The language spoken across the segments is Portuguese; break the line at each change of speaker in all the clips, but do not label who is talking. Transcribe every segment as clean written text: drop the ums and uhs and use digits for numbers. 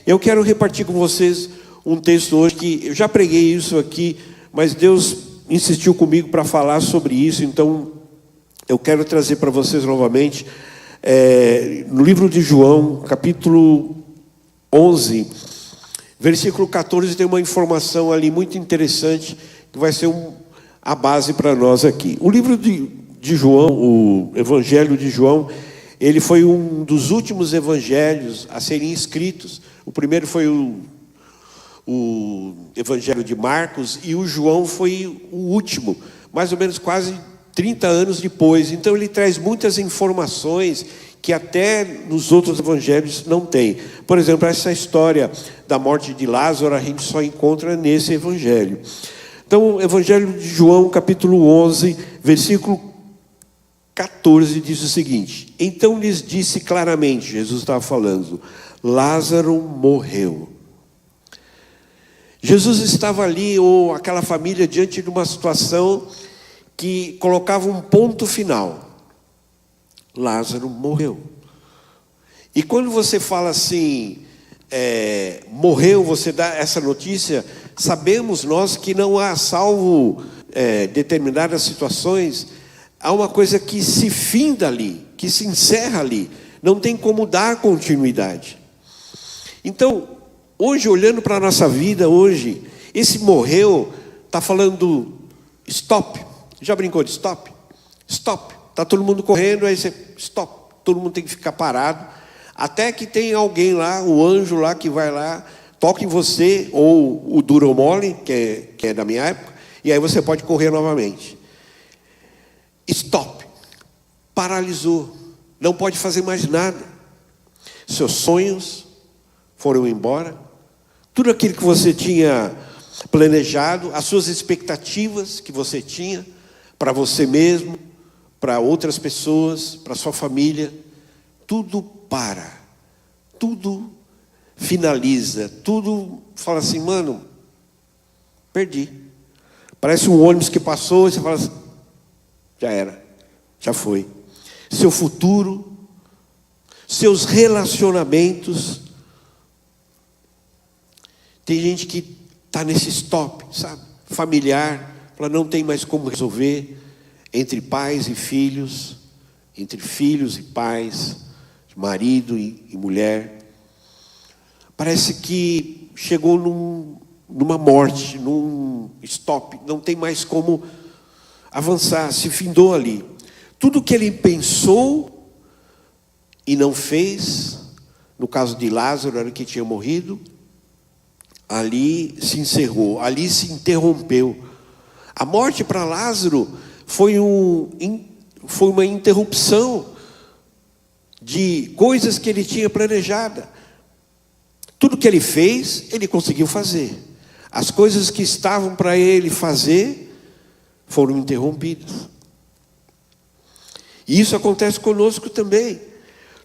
Eu quero repartir com vocês um texto hoje que eu já preguei isso aqui, mas Deus insistiu comigo para falar sobre isso, então eu quero trazer para vocês novamente, no livro de João, capítulo 11, versículo 14, tem uma informação ali muito interessante, que vai ser a base para nós aqui. O livro de João, o Evangelho de João, ele foi um dos últimos evangelhos a serem escritos. O primeiro foi o Evangelho de Marcos, e o João foi o último, mais ou menos quase 30 anos depois. Então ele traz muitas informações que até nos outros evangelhos não tem. Por exemplo, essa história da morte de Lázaro, a gente só encontra nesse evangelho. Então, o Evangelho de João, capítulo 11, versículo 14, diz o seguinte: então lhes disse claramente, Jesus estava falando, Lázaro morreu. Jesus estava ali, ou aquela família, diante de uma situação que colocava um ponto final. Lázaro morreu. E quando você fala assim, morreu, você dá essa notícia, sabemos nós que não há, salvo determinadas situações, há uma coisa que se finda ali, que se encerra ali, não tem como dar continuidade. Então, hoje, olhando para a nossa vida, hoje, esse morreu, está falando stop. Já brincou de stop? Stop. Está todo mundo correndo, aí você, stop. Todo mundo tem que ficar parado. Até que tem alguém lá, o anjo lá, que vai lá, toca em você, ou o duro ou mole, que é da minha época, e aí você pode correr novamente. Stop. Paralisou. Não pode fazer mais nada. Seus sonhos foram embora. Tudo aquilo que você tinha planejado, as suas expectativas que você tinha para você mesmo, para outras pessoas, para sua família, tudo para, tudo finaliza, tudo fala assim, mano, perdi. Parece um ônibus que passou e você fala assim, já era, já foi. Seu futuro, seus relacionamentos. Tem gente que está nesse stop, sabe? Familiar, ela não tem mais como resolver, entre pais e filhos, entre filhos e pais, marido e mulher. Parece que chegou numa morte, num stop, não tem mais como avançar, se findou ali. Tudo que ele pensou e não fez, no caso de Lázaro, era que tinha morrido, ali se encerrou, ali se interrompeu. A morte para Lázaro foi uma interrupção de coisas que ele tinha planejado. Tudo que ele fez, ele conseguiu fazer. As coisas que estavam para ele fazer foram interrompidas. E isso acontece conosco também.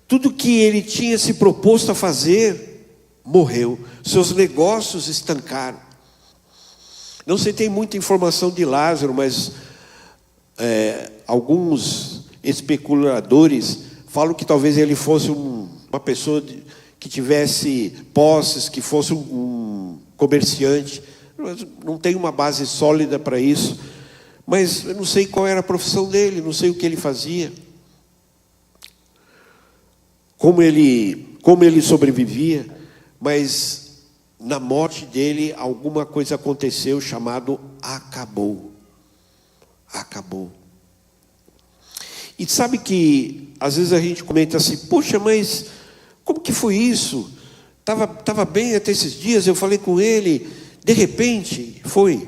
Tudo que ele tinha se proposto a fazer, morreu. Seus negócios estancaram. Não sei, tem muita informação de Lázaro, mas alguns especuladores falam que talvez ele fosse uma pessoa que tivesse posses, que fosse um comerciante. Não tem uma base sólida para isso, mas eu não sei qual era a profissão dele, não sei o que ele fazia, como ele sobrevivia, mas na morte dele, alguma coisa aconteceu chamado acabou. Acabou. E sabe que, às vezes a gente comenta assim, poxa, mas como que foi isso? Tava bem até esses dias, eu falei com ele, de repente, foi.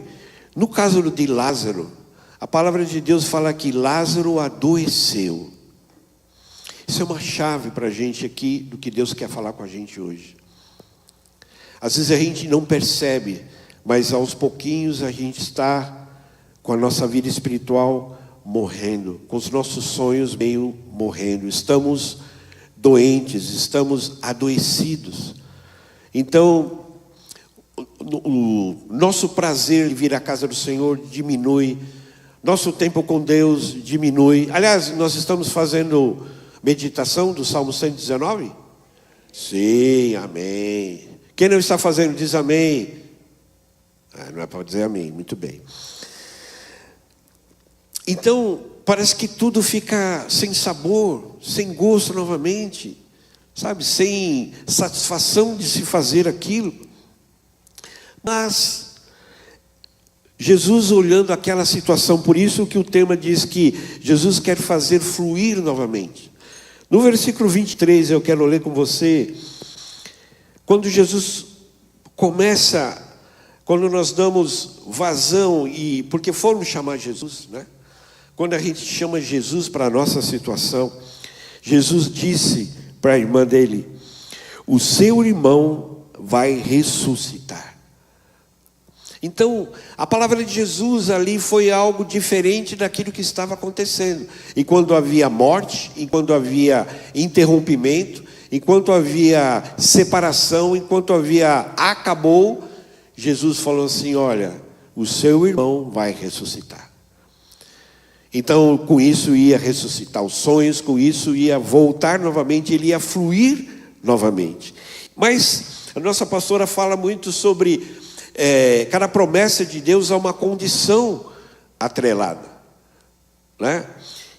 No caso de Lázaro, a palavra de Deus fala que Lázaro adoeceu. Isso é uma chave para a gente aqui, do que Deus quer falar com a gente hoje. Às vezes a gente não percebe, mas aos pouquinhos a gente está com a nossa vida espiritual morrendo, com os nossos sonhos meio morrendo. Estamos doentes, estamos adoecidos. Então, o nosso prazer de vir à casa do Senhor diminui, nosso tempo com Deus diminui. Aliás, nós estamos fazendo meditação do Salmo 119? Sim, amém. Quem não está fazendo, diz amém. Não é para dizer amém, muito bem. Então, parece que tudo fica sem sabor, sem gosto novamente, sabe? Sem satisfação de se fazer aquilo. Mas Jesus olhando aquela situação, por isso que o tema diz que Jesus quer fazer fluir novamente. No versículo 23, eu quero ler com você, quando Jesus começa, quando nós damos vazão, e porque foram chamar Jesus, né? Quando a gente chama Jesus para a nossa situação, Jesus disse para a irmã dele: o seu irmão vai ressuscitar. Então, a palavra de Jesus ali foi algo diferente daquilo que estava acontecendo. Enquanto havia morte, enquanto havia interrompimento, enquanto havia separação, enquanto havia acabou, Jesus falou assim: olha, o seu irmão vai ressuscitar. Então, com isso ia ressuscitar os sonhos, com isso ia voltar novamente, ele ia fluir novamente. Mas a nossa pastora fala muito sobre cada promessa de Deus há uma condição atrelada, né?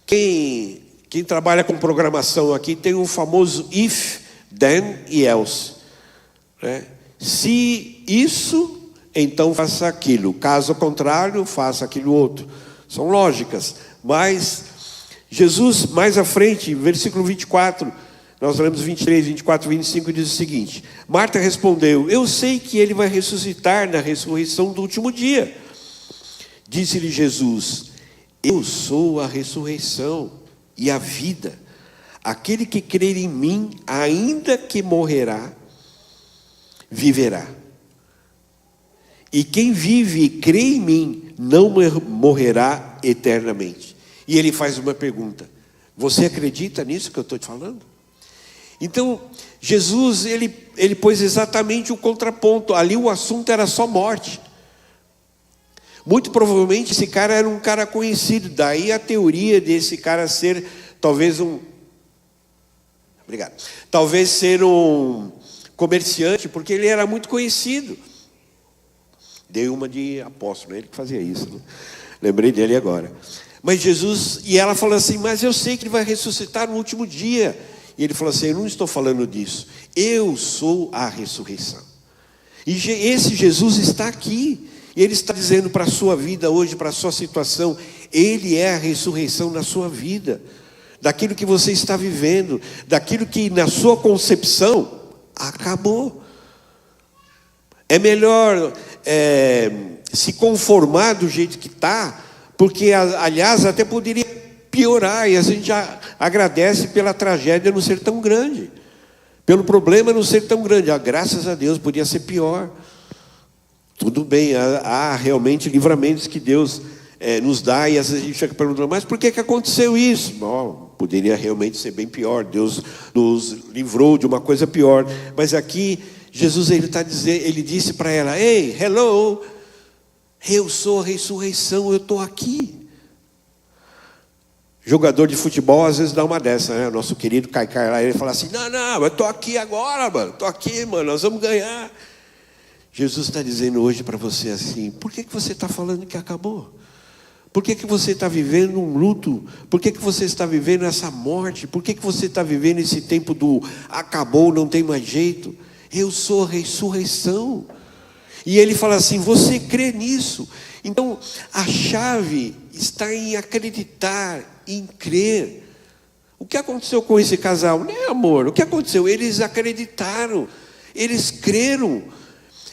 Quem trabalha com programação aqui tem um famoso if, then e else, né? Se isso, então faça aquilo. Caso contrário, faça aquilo outro. São lógicas, mas Jesus, mais à frente, versículo 24, nós lemos 23, 24, 25, diz o seguinte: Marta respondeu: eu sei que ele vai ressuscitar na ressurreição do último dia. Disse-lhe Jesus: eu sou a ressurreição e a vida. Aquele que crer em mim, ainda que morrerá, viverá. E quem vive e crê em mim, não morrerá eternamente. E ele faz uma pergunta: você acredita nisso que eu estou te falando? Então, Jesus, ele pôs exatamente o contraponto. Ali o assunto era só morte. Muito provavelmente esse cara era um cara conhecido. Daí a teoria desse cara ser talvez talvez ser um comerciante, porque ele era muito conhecido. Dei uma de apóstolo, ele que fazia isso, né? Lembrei dele agora. Mas Jesus, e ela falou assim: mas eu sei que ele vai ressuscitar no último dia. E ele falou assim: eu não estou falando disso, eu sou a ressurreição. E esse Jesus está aqui, e ele está dizendo para a sua vida hoje, para a sua situação, ele é a ressurreição na sua vida, daquilo que você está vivendo, daquilo que na sua concepção acabou. É melhor se conformar do jeito que está, porque aliás até poderia piorar, e a gente já agradece pela tragédia não ser tão grande, pelo problema não ser tão grande. Graças a Deus, podia ser pior. Tudo bem, há realmente livramentos que Deus nos dá, e às vezes a gente fica perguntando: mas por que aconteceu isso? Bom, poderia realmente ser bem pior. Deus nos livrou de uma coisa pior. Mas aqui Jesus, ele disse para ela: ei, hello, eu sou a ressurreição, eu estou aqui. Jogador de futebol às vezes dá uma dessa, né? O nosso querido Caicai lá, ele fala assim: não, eu estou aqui agora, mano, estou aqui, mano, nós vamos ganhar. Jesus está dizendo hoje para você assim: por que você está falando que acabou? Por que você está vivendo um luto? Por que você está vivendo essa morte? Por que você está vivendo esse tempo do acabou, não tem mais jeito? Eu sou a ressurreição. E ele fala assim: você crê nisso? Então a chave está em acreditar, em crer. O que aconteceu com esse casal? Né, amor? O que aconteceu? Eles acreditaram, eles creram.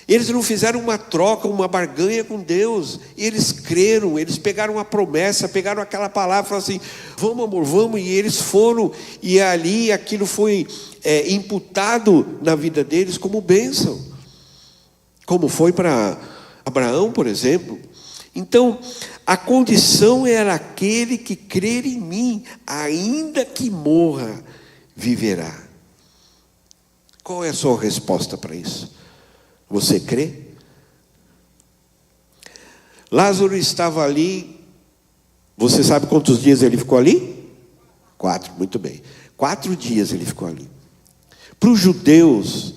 Eles não fizeram uma troca, uma barganha com Deus. Eles creram, eles pegaram a promessa, pegaram aquela palavra, falaram assim: vamos, amor, vamos. E eles foram, e ali aquilo foi imputado na vida deles como bênção, como foi para Abraão, por exemplo. Então, a condição era: aquele que crer em mim, ainda que morra, viverá. Qual é a sua resposta para isso? Você crê? Lázaro estava ali. Você sabe quantos dias ele ficou ali? 4, muito bem. 4 dias ele ficou ali. Para os judeus,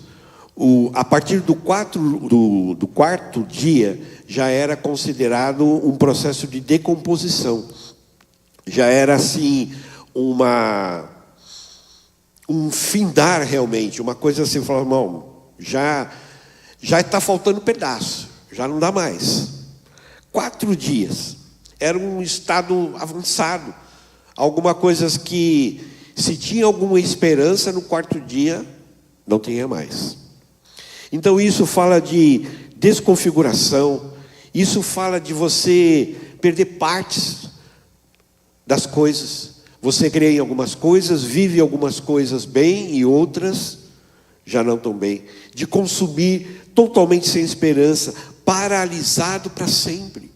A partir do quarto dia, já era considerado um processo de decomposição. Já era assim, um findar realmente, uma coisa assim, falar, irmão, já está faltando pedaço, já não dá mais. 4 dias, era um estado avançado, alguma coisas que, se tinha alguma esperança, no 4º dia, não tinha mais. Então isso fala de desconfiguração, isso fala de você perder partes das coisas. Você crê em algumas coisas, vive algumas coisas bem e outras já não tão bem. De consumir totalmente sem esperança, paralisado para sempre.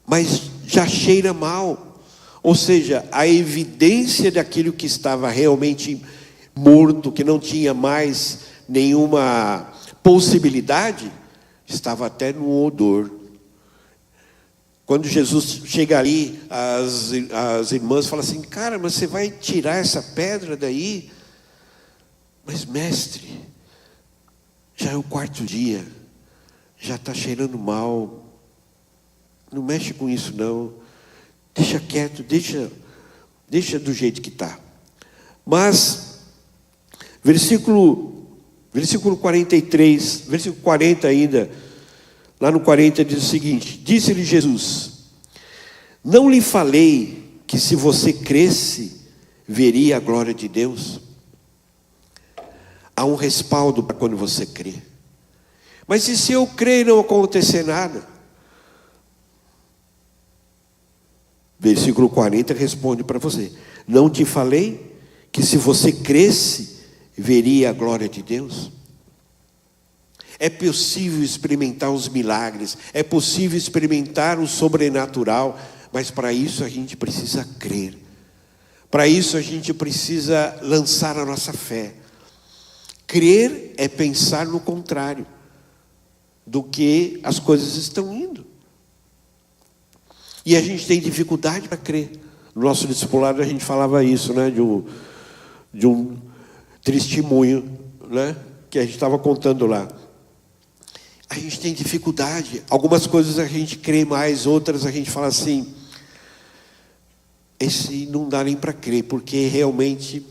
Mas já cheira mal. Ou seja, a evidência daquilo que estava realmente morto, que não tinha mais nenhuma possibilidade, estava até no odor. Quando Jesus chega ali, as irmãs falam assim, cara, mas você vai tirar essa pedra daí? Mas mestre, já é o 4º dia, já está cheirando mal, não mexe com isso não, deixa quieto, deixa do jeito que está. Mas, versículo 43, versículo 40 ainda, lá no 40 diz o seguinte, disse-lhe Jesus, não lhe falei que se você cresce, veria a glória de Deus? Há um respaldo para quando você crê. Mas e se eu crer e não acontecer nada? Versículo 40 responde para você, não te falei que se você cresce, veria a glória de Deus? É possível experimentar os milagres, é possível experimentar o sobrenatural, mas para isso a gente precisa crer. Para isso a gente precisa lançar a nossa fé. Crer é pensar no contrário do que as coisas estão indo. E a gente tem dificuldade para crer. No nosso discipulado a gente falava isso, né, de um testemunho, né, que a gente estava contando lá. A gente tem dificuldade, algumas coisas a gente crê mais, outras a gente fala assim, esse não dá nem para crer, porque realmente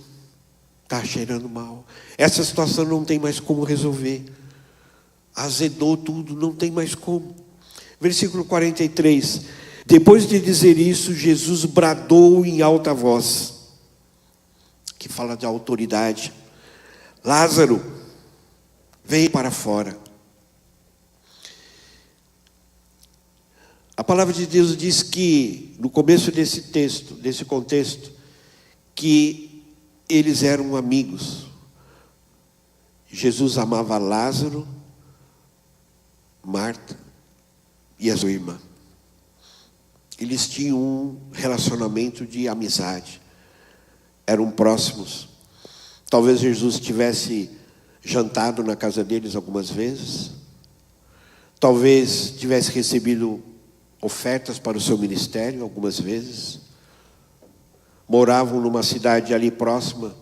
está cheirando mal. Essa situação não tem mais como resolver. Azedou tudo, não tem mais como. Versículo 43, depois de dizer isso, Jesus bradou em alta voz, que fala de autoridade, Lázaro, vem para fora. A palavra de Deus diz que, no começo desse texto, desse contexto, que eles eram amigos. Jesus amava Lázaro, Marta e a sua irmã. Eles tinham um relacionamento de amizade. Eram próximos. Talvez Jesus tivesse jantado na casa deles algumas vezes. Talvez tivesse recebido ofertas para o seu ministério algumas vezes. Moravam numa cidade ali próxima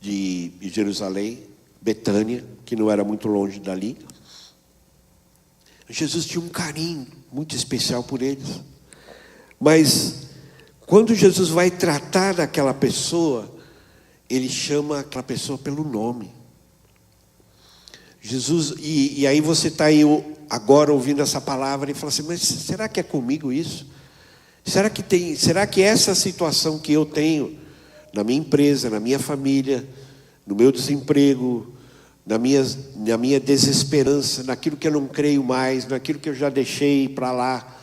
de Jerusalém, Betânia, que não era muito longe dali. Jesus tinha um carinho muito especial por eles. Mas quando Jesus vai tratar daquela pessoa, ele chama aquela pessoa pelo nome. Jesus, e aí você está aí agora ouvindo essa palavra e fala assim, mas será que é comigo isso? Será que essa situação que eu tenho na minha empresa, na minha família, no meu desemprego, na minha desesperança, naquilo que eu não creio mais, naquilo que eu já deixei para lá,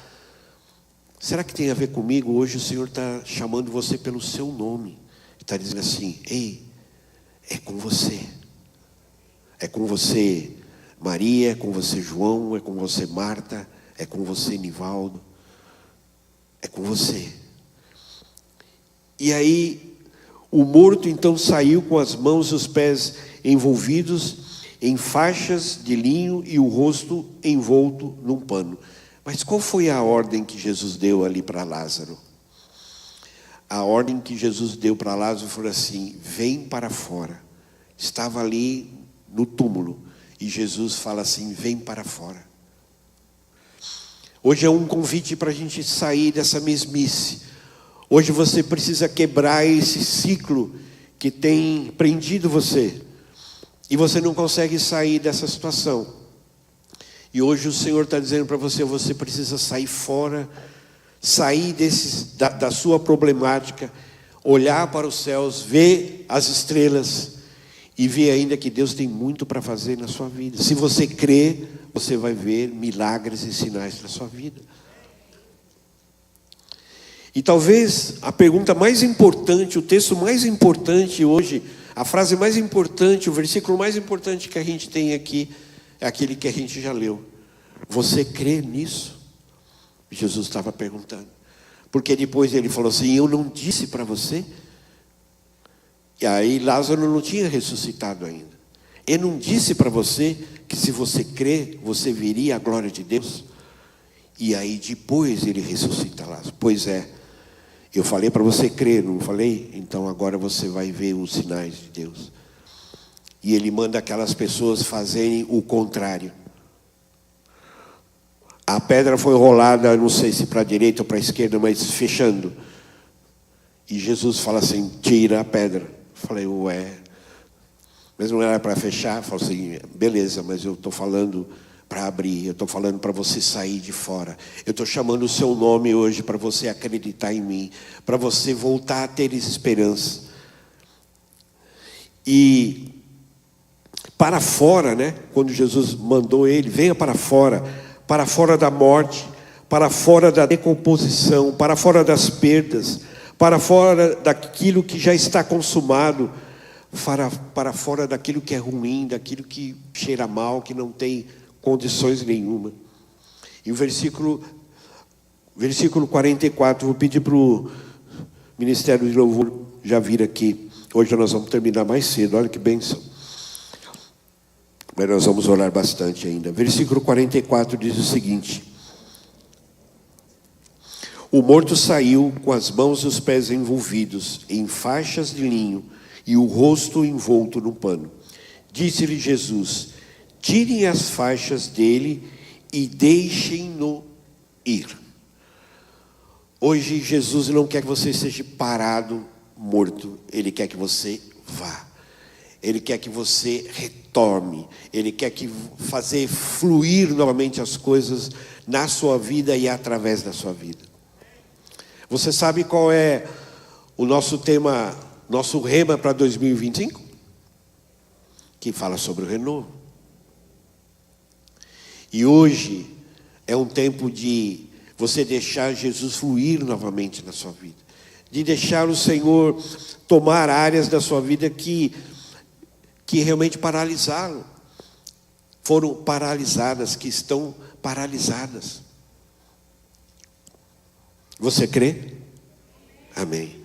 será que tem a ver comigo? Hoje o Senhor está chamando você pelo seu nome, está dizendo assim, ei, é com você. É com você, Maria, é com você, João, é com você, Marta, é com você, Nivaldo, é com você. E aí, o morto então saiu com as mãos e os pés envolvidos em faixas de linho e o rosto envolto num pano. Mas qual foi a ordem que Jesus deu ali para Lázaro? A ordem que Jesus deu para Lázaro foi assim, vem para fora. estava ali no túmulo. E Jesus fala assim: vem para fora. Hoje é um convite para a gente sair dessa mesmice. Hoje você precisa quebrar esse ciclo que tem prendido você. E você não consegue sair dessa situação. E hoje o Senhor está dizendo para você: você precisa sair fora, sair da sua problemática, olhar para os céus, ver as estrelas e ver ainda que Deus tem muito para fazer na sua vida. Se você crê, você vai ver milagres e sinais na sua vida. E talvez a pergunta mais importante, o texto mais importante hoje, a frase mais importante, o versículo mais importante que a gente tem aqui, é aquele que a gente já leu. Você crê nisso? Jesus estava perguntando. Porque depois ele falou assim: eu não disse para você? E aí Lázaro não tinha ressuscitado ainda. Eu não disse para você que se você crê, você veria a glória de Deus? E aí depois ele ressuscita Lázaro. Pois é, eu falei para você crer, não falei? Então agora você vai ver os sinais de Deus. E ele manda aquelas pessoas fazerem o contrário. A pedra foi rolada, não sei se para a direita ou para a esquerda, mas fechando. E Jesus fala assim: tira a pedra. Eu falei: ué, mas não era para fechar? Eu falei assim: beleza, mas eu estou falando para abrir, eu estou falando para você sair de fora. Eu estou chamando o seu nome hoje para você acreditar em mim, para você voltar a ter esperança. E para fora, né? Quando Jesus mandou ele: venha para fora da morte, para fora da decomposição, para fora das perdas, para fora daquilo que já está consumado, para fora daquilo que é ruim, daquilo que cheira mal, que não tem condições nenhuma. E o versículo 44, vou pedir para o Ministério de Louvor já vir aqui. Hoje nós vamos terminar mais cedo, olha que bênção. Mas nós vamos orar bastante ainda. Versículo 44 diz o seguinte: o morto saiu com as mãos e os pés envolvidos em faixas de linho e o rosto envolto num pano. Disse-lhe Jesus: tirem as faixas dele e deixem-no ir. Hoje Jesus não quer que você seja parado, morto. Ele quer que você vá. Ele quer que você retorne. Ele quer que fazer fluir novamente as coisas na sua vida e através da sua vida. Você sabe qual é o nosso tema, nosso rema para 2025? Que fala sobre o renovo. E hoje é um tempo de você deixar Jesus fluir novamente na sua vida. De deixar o Senhor tomar áreas da sua vida que realmente paralisaram. Foram paralisadas, que estão paralisadas. Você crê? Amém.